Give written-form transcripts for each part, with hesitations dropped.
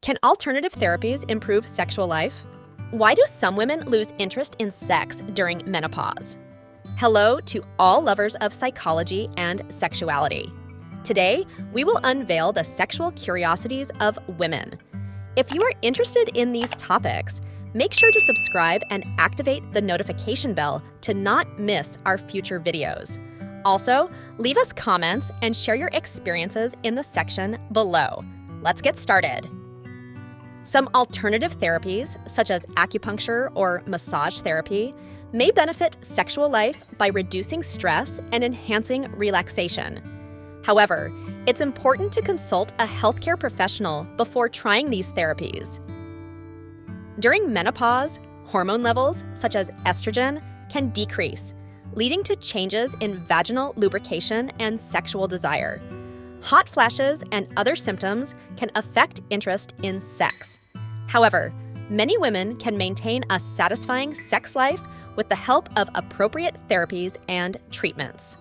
Can alternative therapies improve sexual life? Why do some women lose interest in sex during menopause? Hello to all lovers of psychology and sexuality. Today, we will unveil the sexual curiosities of women. If you are interested in these topics, make sure to subscribe and activate the notification bell to not miss our future videos. Also, leave us comments and share your experiences in the section below. Let's get started. Some alternative therapies, such as acupuncture or massage therapy, may benefit sexual life by reducing stress and enhancing relaxation. However, it's important to consult a healthcare professional before trying these therapies. During menopause, hormone levels, such as estrogen, can decrease, leading to changes in vaginal lubrication and sexual desire. Hot flashes and other symptoms can affect interest in sex. However, many women can maintain a satisfying sex life with the help of appropriate therapies and treatments.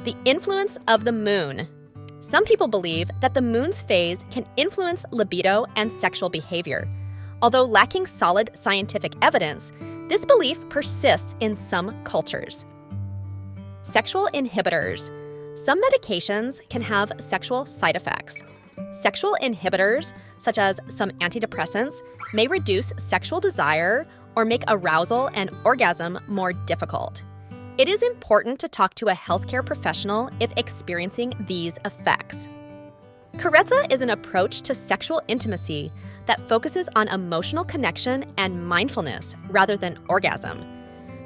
The influence of the moon. Some people believe that the moon's phase can influence libido and sexual behavior. Although lacking solid scientific evidence, this belief persists in some cultures. Sexual inhibitors. Some medications can have sexual side effects. Sexual inhibitors, such as some antidepressants, may reduce sexual desire or make arousal and orgasm more difficult. It is important to talk to a healthcare professional if experiencing these effects. Carezza is an approach to sexual intimacy that focuses on emotional connection and mindfulness rather than orgasm.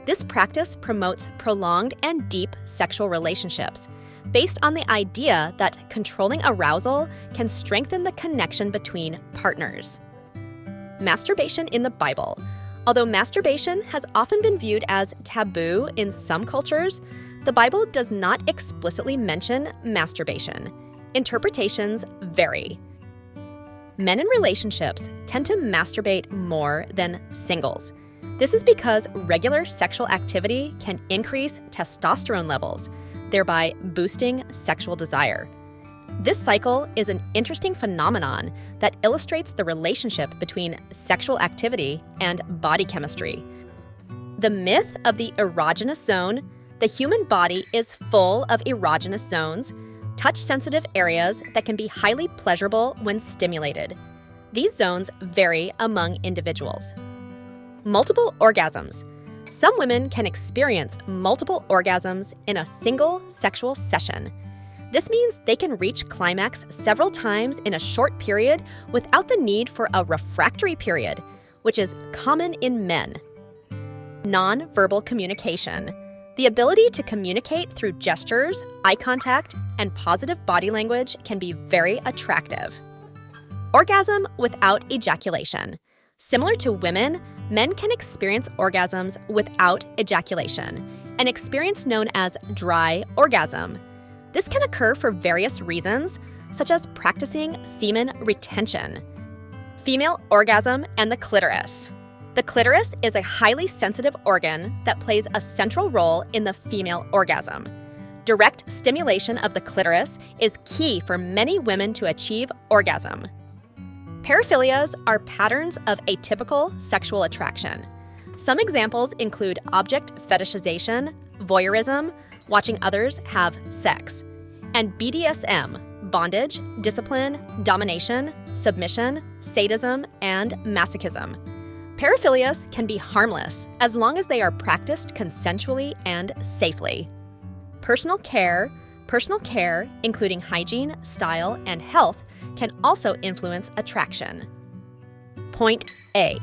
This practice promotes prolonged and deep sexual relationships, based on the idea that controlling arousal can strengthen the connection between partners. Masturbation in the Bible. Although masturbation has often been viewed as taboo in some cultures, the Bible does not explicitly mention masturbation. Interpretations vary. Men in relationships tend to masturbate more than singles. This is because regular sexual activity can increase testosterone levels, thereby boosting sexual desire. This cycle is an interesting phenomenon that illustrates the relationship between sexual activity and body chemistry. The myth of the erogenous zone. The human body is full of erogenous zones, touch-sensitive areas that can be highly pleasurable when stimulated. These zones vary among individuals. Multiple orgasms. Some women can experience multiple orgasms in a single sexual session. This means they can reach climax several times in a short period without the need for a refractory period, which is common in men. Non-verbal communication. The ability to communicate through gestures, eye contact, and positive body language can be very attractive. Orgasm without ejaculation. Similar to women, men can experience orgasms without ejaculation, an experience known as dry orgasm. This can occur for various reasons, such as practicing semen retention. Female orgasm and the clitoris. The clitoris is a highly sensitive organ that plays a central role in the female orgasm. Direct stimulation of the clitoris is key for many women to achieve orgasm. Paraphilias are patterns of atypical sexual attraction. Some examples include object fetishization, voyeurism, watching others have sex, and BDSM, bondage, discipline, domination, submission, sadism, and masochism. Paraphilias can be harmless as long as they are practiced consensually and safely. Personal care, including hygiene, style, and health, can also influence attraction. Point A.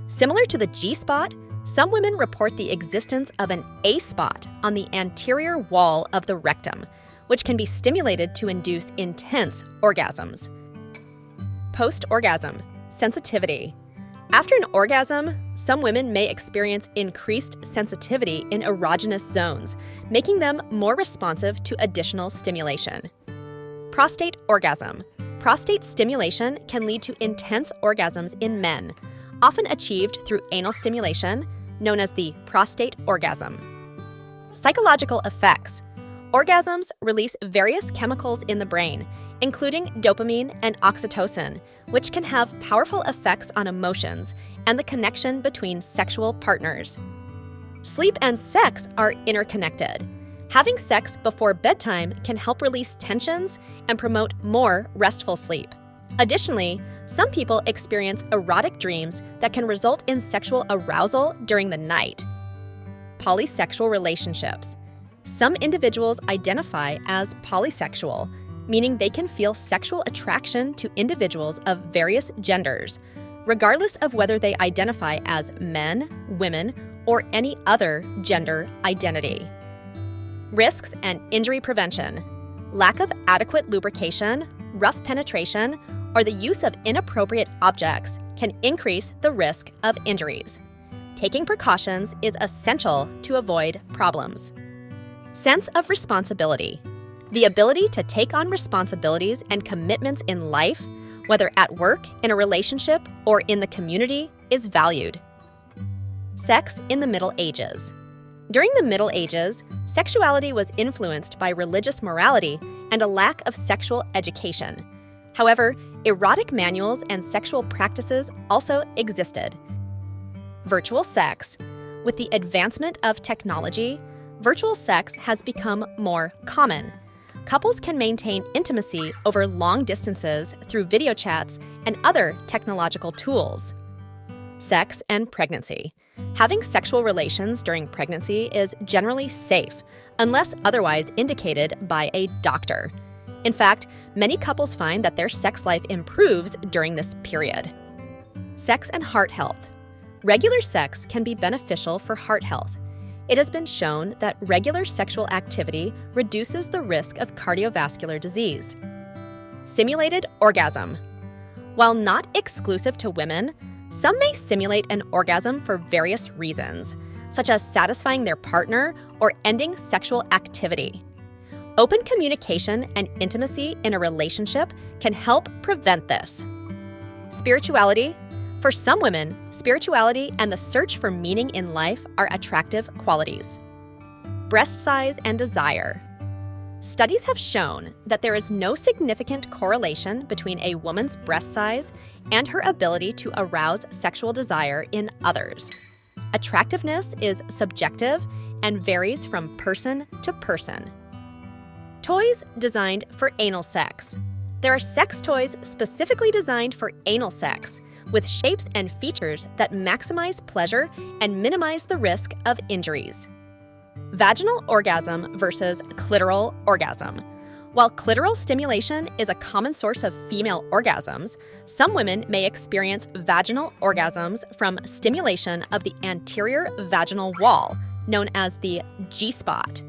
Similar to the G-spot, some women report the existence of an A-spot on the anterior wall of the rectum, which can be stimulated to induce intense orgasms. Post-orgasm, sensitivity. After an orgasm, some women may experience increased sensitivity in erogenous zones, making them more responsive to additional stimulation. Prostate orgasm. Prostate stimulation can lead to intense orgasms in men, often achieved through anal stimulation, known as the prostate orgasm. Psychological effects. Orgasms release various chemicals in the brain, including dopamine and oxytocin, which can have powerful effects on emotions and the connection between sexual partners. Sleep and sex are interconnected. Having sex before bedtime can help release tensions and promote more restful sleep. Additionally, some people experience erotic dreams that can result in sexual arousal during the night. Polysexual relationships. Some individuals identify as polysexual, meaning they can feel sexual attraction to individuals of various genders, regardless of whether they identify as men, women, or any other gender identity. Risks and injury prevention. Lack of adequate lubrication, rough penetration, or the use of inappropriate objects can increase the risk of injuries. Taking precautions is essential to avoid problems. Sense of responsibility. The ability to take on responsibilities and commitments in life, whether at work, in a relationship, or in the community, is valued. Sex in the Middle Ages. During the Middle Ages, sexuality was influenced by religious morality and a lack of sexual education. However, erotic manuals and sexual practices also existed. Virtual sex. With the advancement of technology, virtual sex has become more common. Couples can maintain intimacy over long distances through video chats and other technological tools. Sex and pregnancy. Having sexual relations during pregnancy is generally safe, unless otherwise indicated by a doctor. In fact, many couples find that their sex life improves during this period. Sex and heart health. Regular sex can be beneficial for heart health. It has been shown that regular sexual activity reduces the risk of cardiovascular disease. Simulated orgasm. While not exclusive to women, some may simulate an orgasm for various reasons, such as satisfying their partner or ending sexual activity. Open communication and intimacy in a relationship can help prevent this. Spirituality. For some women, spirituality and the search for meaning in life are attractive qualities. Breast size and desire. Studies have shown that there is no significant correlation between a woman's breast size and her ability to arouse sexual desire in others. Attractiveness is subjective and varies from person to person. Toys designed for anal sex. There are sex toys specifically designed for anal sex, with shapes and features that maximize pleasure and minimize the risk of injuries. Vaginal orgasm versus clitoral orgasm. While clitoral stimulation is a common source of female orgasms, some women may experience vaginal orgasms from stimulation of the anterior vaginal wall, known as the G-spot.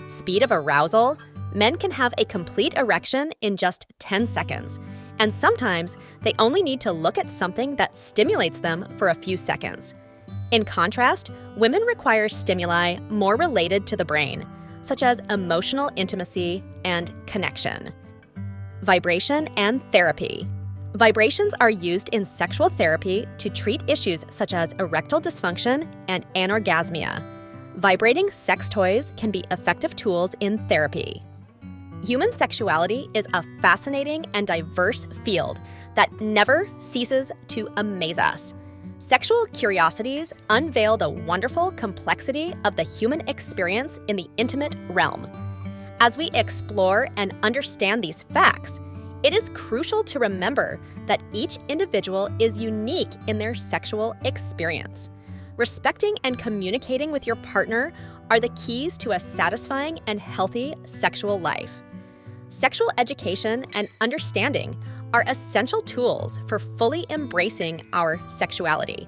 Speed of arousal. Men can have a complete erection in just 10 seconds, and sometimes they only need to look at something that stimulates them for a few seconds. In contrast, women require stimuli more related to the brain, such as emotional intimacy and connection. Vibration and therapy. Vibrations are used in sexual therapy to treat issues such as erectile dysfunction and anorgasmia. Vibrating sex toys can be effective tools in therapy. Human sexuality is a fascinating and diverse field that never ceases to amaze us. Sexual curiosities unveil the wonderful complexity of the human experience in the intimate realm. As we explore and understand these facts, it is crucial to remember that each individual is unique in their sexual experience. Respecting and communicating with your partner are the keys to a satisfying and healthy sexual life. Sexual education and understanding are essential tools for fully embracing our sexuality.